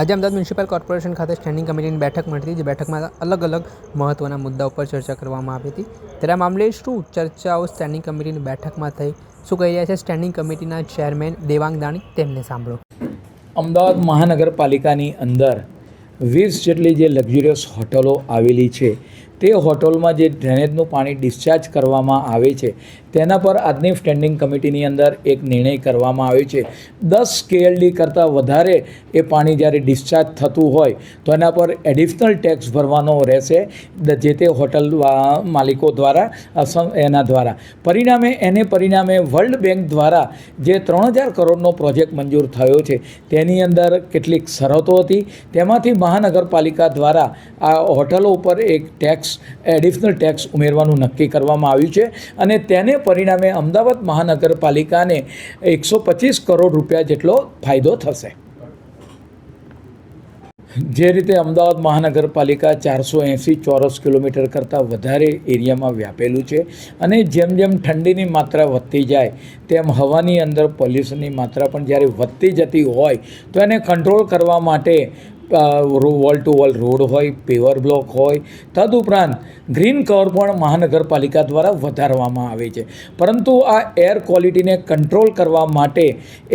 આજે Ahmedabad municipal corporation ખાતે standing કમિટીની બેઠક મળી હતી, જે બેઠકમાં અલગ અલગ મહત્ત્વના મુદ્દા ઉપર ચર્ચા કરવામાં આવી હતી। ત્યારે આ મામલે શું ચર્ચાઓ સ્ટેન્ડિંગ કમિટીની બેઠકમાં થઈ, શું કહી રહ્યા છે સ્ટેન્ડિંગ કમિટીના ચેરમેન દેવાંગ દાણી, તેમને સાંભળો। અમદાવાદ મહાનગરપાલિકાની અંદર 20 જેટલી જે લક્ઝરિયસ હોટલો આવેલી છે, તે હોટલમાં જે ડ્રેનેજનું પાણી ડિસ્ચાર્જ કરવામાં આવે છે તેના પર આજની સ્ટેન્ડિંગ કમિટીની અંદર એક નિર્ણય કરવામાં આવ્યો છે। 10 KLD કરતાં વધારે એ પાણી જ્યારે ડિસ્ચાર્જ થતું હોય તો એના પર એડિશનલ ટેક્સ ભરવાનો રહેશે જે તે હોટલ માલિકો દ્વારા એના દ્વારા। પરિણામે વર્લ્ડ બેંક દ્વારા જે 3000 કરોડનો પ્રોજેક્ટ મંજૂર થયો છે તેની અંદર કેટલીક શરતો હતી, તેમાંથી મહાનગરપાલિકા દ્વારા આ હોટલો ઉપર એક એડિશનલ ટેક્સ ઉમેરવાનું નક્કી કરવામાં આવ્યું છે અને તેને પરિણામે અમદાવાદ મહાનગરપાલિકાને 125 કરોડ રૂપિયા જેટલો ફાયદો થશે। જે રીતે અમદાવાદ મહાનગરપાલિકા 480 ચોરસ કિલોમીટર કરતાં વધારે એરિયામાં વ્યાપેલું છે અને જેમ જેમ ઠંડીની માત્રા વધતી જાય તેમ હવાની અંદર પોલ્યુશનની માત્રા પણ જ્યારે વધતી જતી હોય તો એને કંટ્રોલ કરવા માટે વોલ ટુ વોલ રોડ હોય, પેવર બ્લોક હોય, તદુપરાંત ગ્રીન કવર પણ મહાનગરપાલિકા દ્વારા વધારવામાં આવે છે। પરંતુ આ એર ક્વોલિટીને કંટ્રોલ કરવા માટે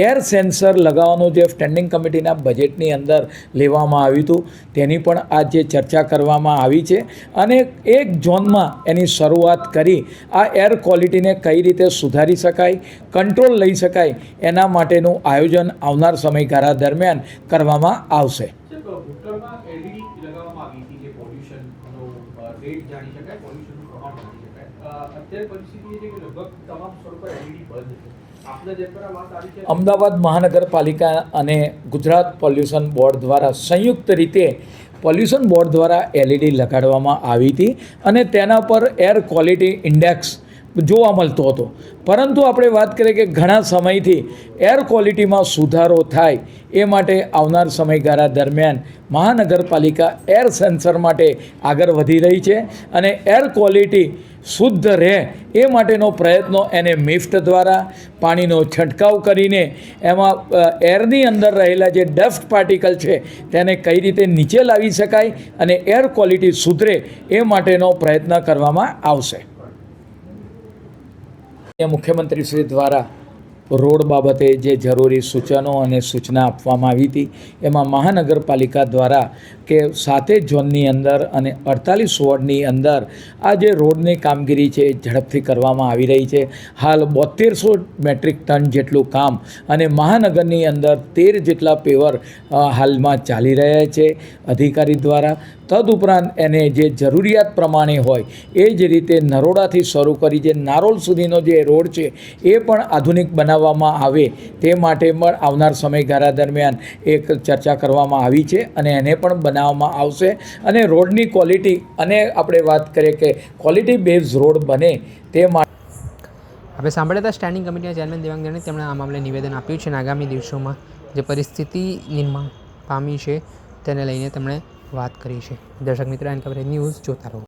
એર સેન્સર લગાવવાનું જે સ્ટેન્ડિંગ કમિટીના બજેટની અંદર લેવામાં આવ્યું હતું તેની પણ આ જે ચર્ચા કરવામાં આવી છે અને એક ઝોનમાં એની શરૂઆત કરી આ એર ક્વોલિટીને કઈ રીતે સુધારી શકાય, કંટ્રોલ લઈ શકાય એના માટેનું આયોજન આવનાર સમયગાળા દરમિયાન કરવામાં આવશે। ભૂતકાળમાં એલઈડી લગાવવામાં આવી હતી, જે પોલ્યુશનનો રેટ જાણી શકાય, પોલ્યુશનનું પ્રમાણ જાણી શકાય। અત્યારે પરિસ્થિતિ એ છે કે લગભગ તમામ સ્થળો પર એલઈડી બંધ છે। આપને જેમ પર વાત આવી છે, અમદાવાદ મહાનગરપાલિકા અને ગુજરાત પોલ્યુશન બોર્ડ દ્વારા સંયુક્ત રીતે પોલ્યુશન બોર્ડ દ્વારા એલઈડી લગાડવામાં આવી હતી અને તેના પર એર ક્વોલિટી ઇન્ડેક્સ જોવા મળતો હતો। પરંતુ આપણે વાત કરીએ કે ઘણા સમયથી એર ક્વોલિટીમાં સુધારો થાય એ માટે આવનાર સમયગાળા દરમિયાન મહાનગરપાલિકા એર સેન્સર માટે આગળ વધી રહી છે અને એર ક્વોલિટી શુદ્ધ રહે એ માટેનો પ્રયત્નો એને મિફ્ટ દ્વારા પાણીનો છંટકાવ કરીને એમાં એરની અંદર રહેલા જે ડસ્ટ પાર્ટિકલ છે તેને કઈ રીતે નીચે લાવી શકાય અને એર ક્વોલિટી સુધરે એ માટેનો પ્રયત્ન કરવામાં આવશે। મુખ્યમંત્રી શ્રી દ્વારા રોડ બાબતે જે જરૂરી સૂચનો અને સૂચના આપવામાં આવી હતી એમાં મહાનગરપાલિકા દ્વારા કે 7 ઝોનની અંદર અને 48 વોર્ડની અંદર આ જે રોડની કામગીરી છે એ ઝડપથી કરવામાં આવી રહી છે। હાલ 7200 મેટ્રિક ટન જેટલું કામ અને મહાનગરની અંદર 13 જેટલા પેવર હાલમાં ચાલી રહ્યા છે અધિકારી દ્વારા। તદુપરાંત એને જે જરૂરિયાત પ્રમાણે હોય એ જ રીતે નરોડાથી શરૂ કરી જે નારોલ સુધીનો જે રોડ છે એ પણ આધુનિક બનાવવામાં આવે તે માટે પણ આવનાર સમયગાળા દરમિયાન એક ચર્ચા કરવામાં આવી છે અને એને પણ બનાવવામાં આવશે અને રોડની ક્વોલિટી અને આપણે વાત કરીએ કે ક્વોલિટી બેઝ રોડ બને તે માટે આપણે સાંભળ્યા હતા સ્ટેન્ડિંગ કમિટીના ચેરમેન દેવાંગ દાણી, તેમણે આ મામલે નિવેદન આપ્યું છે અને આગામી દિવસોમાં જે પરિસ્થિતિ નિર્માણ પામી છે તેને લઈને તેમણે વાત કરી છે। દર્શક મિત્રો, એન કવરેજ ન્યૂઝ જોતા રહો।